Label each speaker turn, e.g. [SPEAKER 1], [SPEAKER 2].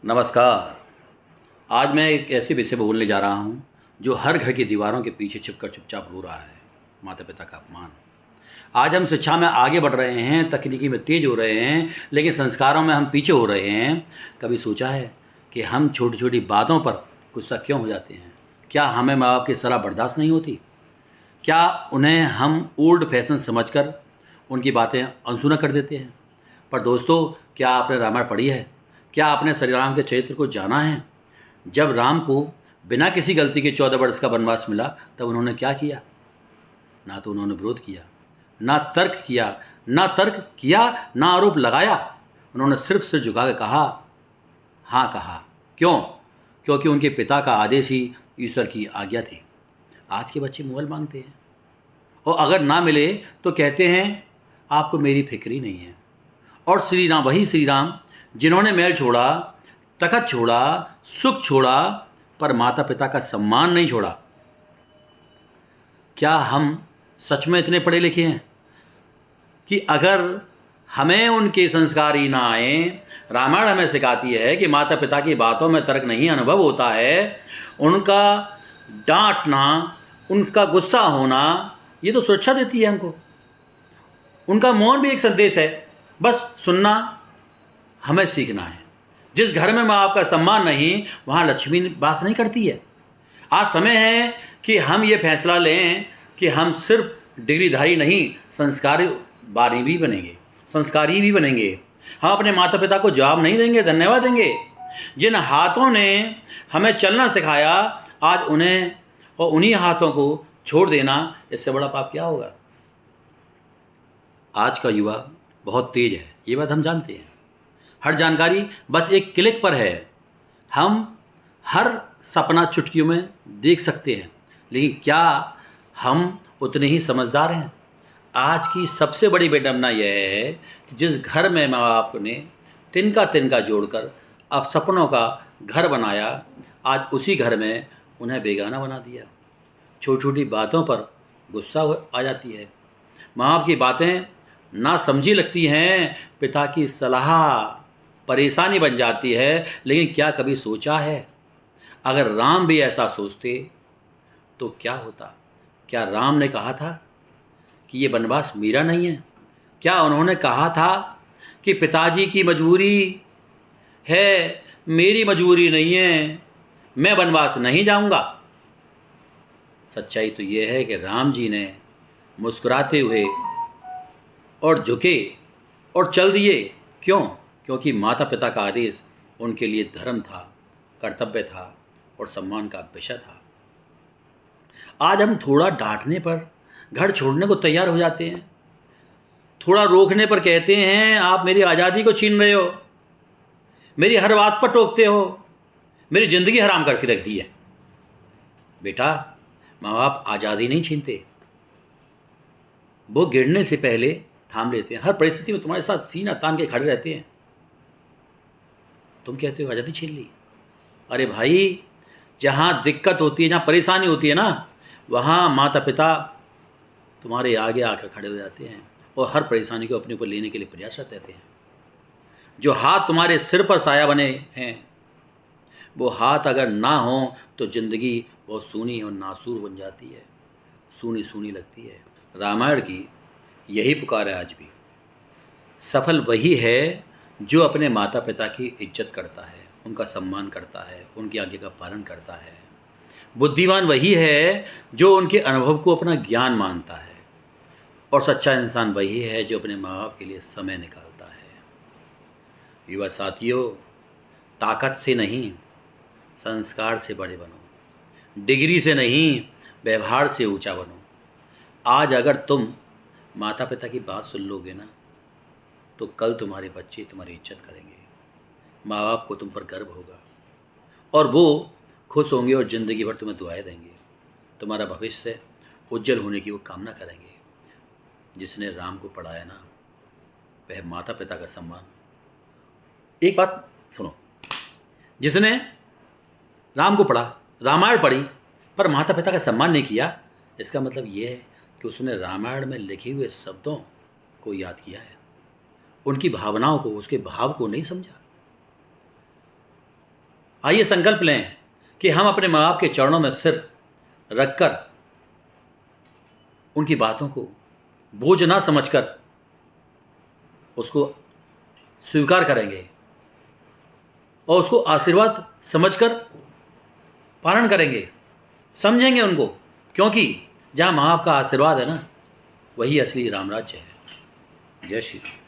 [SPEAKER 1] नमस्कार। आज मैं एक ऐसे विषय पर बोलने जा रहा हूँ जो हर घर की दीवारों के पीछे छिपकर चुपचाप रो रहा है। माता पिता का अपमान। आज हम शिक्षा में आगे बढ़ रहे हैं, तकनीकी में तेज हो रहे हैं, लेकिन संस्कारों में हम पीछे हो रहे हैं। कभी सोचा है कि हम छोटी छोटी बातों पर गुस्सा क्यों हो जाते हैं? क्या हमें माँ बाप की सलाह बर्दाश्त नहीं होती? क्या उन्हें हम ओल्ड फैशन समझकर उनकी बातें अनसुना कर देते हैं? पर दोस्तों, क्या आपने रामायण पढ़ी है? क्या आपने श्री राम के चरित्र को जाना है? जब राम को बिना किसी गलती के 14 वर्ष का वनवास मिला, तब उन्होंने क्या किया? ना तो उन्होंने विरोध किया, ना तर्क किया, ना आरोप लगाया। उन्होंने सिर्फ सिर झुका के कहा, हाँ कहा। क्यों? क्योंकि उनके पिता का आदेश ही ईश्वर की आज्ञा थी। आज के बच्चे मोबाइल मांगते हैं और अगर ना मिले तो कहते हैं आपको मेरी फिक्र ही नहीं है। और वही श्री राम जिन्होंने महल छोड़ा, तखत छोड़ा, सुख छोड़ा, पर माता पिता का सम्मान नहीं छोड़ा। क्या हम सच में इतने पढ़े लिखे हैं कि अगर हमें उनके संस्कार ही ना आए? रामायण हमें सिखाती है कि माता पिता की बातों में तर्क नहीं, अनुभव होता है। उनका डांटना, उनका गुस्सा होना, ये तो सुरक्षा देती है हमको। उनका मौन भी एक संदेश है। बस सुनना हमें सीखना है। जिस घर में माँ बाप का सम्मान नहीं, वहाँ लक्ष्मी वास नहीं करती है। आज समय है कि हम ये फैसला लें कि हम सिर्फ डिग्रीधारी नहीं, संस्कारी भी बनेंगे। हम अपने माता पिता को जवाब नहीं देंगे, धन्यवाद देंगे। जिन हाथों ने हमें चलना सिखाया, आज उन्हें और उन्हीं हाथों को छोड़ देना, इससे बड़ा पाप क्या होगा? आज का युवा बहुत तेज है, ये बात हम जानते हैं। हर जानकारी बस एक क्लिक पर है। हम हर सपना चुटकियों में देख सकते हैं, लेकिन क्या हम उतने ही समझदार हैं? आज की सबसे बड़ी विडंबना यह है कि जिस घर में माँ बाप ने तिनका तिनका जोड़कर अब सपनों का घर बनाया, आज उसी घर में उन्हें बेगाना बना दिया। छोटी छोटी बातों पर गुस्सा आ जाती है। माँ बाप की बातें ना समझी लगती हैं, पिता की सलाह परेशानी बन जाती है। लेकिन क्या कभी सोचा है, अगर राम भी ऐसा सोचते तो क्या होता? क्या राम ने कहा था कि ये वनवास मेरा नहीं है? क्या उन्होंने कहा था कि पिताजी की मजबूरी है, मेरी मजबूरी नहीं है, मैं वनवास नहीं जाऊंगा? सच्चाई तो ये है कि राम जी ने मुस्कुराते हुए और झुके और चल दिए। क्यों? क्योंकि माता पिता का आदेश उनके लिए धर्म था, कर्तव्य था और सम्मान का विषय था। आज हम थोड़ा डांटने पर घर छोड़ने को तैयार हो जाते हैं, थोड़ा रोकने पर कहते हैं आप मेरी आज़ादी को छीन रहे हो, मेरी हर बात पर टोकते हो, मेरी ज़िंदगी हराम करके रख दी है। बेटा, माँ बाप आज़ादी नहीं छीनते, वो गिरने से पहले थाम लेते हैं। हर परिस्थिति में तुम्हारे साथ सीना तान के खड़े रहते हैं। तुम कहते हो आज़ादी छीन ली। अरे भाई, जहाँ दिक्कत होती है, जहाँ परेशानी होती है ना, वहाँ माता पिता तुम्हारे आगे आकर खड़े हो जाते हैं और हर परेशानी को अपने ऊपर लेने के लिए प्रयासरत रहते हैं। जो हाथ तुम्हारे सिर पर साया बने हैं, वो हाथ अगर ना हो तो ज़िंदगी बहुत सूनी और नासूर बन जाती है, सूनी सूनी लगती है। रामायण की यही पुकार है आज भी। सफल वही है जो अपने माता पिता की इज्जत करता है, उनका सम्मान करता है, उनकी आज्ञा का पालन करता है। बुद्धिमान वही है जो उनके अनुभव को अपना ज्ञान मानता है। और सच्चा इंसान वही है जो अपने माँ बाप के लिए समय निकालता है। युवा साथियों, ताकत से नहीं, संस्कार से बड़े बनो, डिग्री से नहीं, व्यवहार से ऊंचा बनो। आज अगर तुम माता पिता की बात सुन लोगे ना, तो कल तुम्हारे बच्चे तुम्हारी इज्जत करेंगे, माँ बाप को तुम पर गर्व होगा और वो खुश होंगे और ज़िंदगी भर तुम्हें दुआएं देंगे। तुम्हारा भविष्य उज्जवल होने की वो कामना करेंगे। जिसने राम को पढ़ाया ना, वह माता पिता का सम्मान। एक बात सुनो, जिसने राम को पढ़ा, रामायण पढ़ी, पर माता पिता का सम्मान नहीं किया, इसका मतलब ये है कि उसने रामायण में लिखे हुए शब्दों को याद किया है, उनकी भावनाओं को, उसके भाव को नहीं समझा। आइए संकल्प लें कि हम अपने माँ बाप के चरणों में सिर रखकर उनकी बातों को बोझ ना समझकर उसको स्वीकार करेंगे और उसको आशीर्वाद समझकर पालन करेंगे, समझेंगे उनको, क्योंकि जहाँ माँ बाप का आशीर्वाद है ना, वही असली राम राज्य है। जय श्री राम।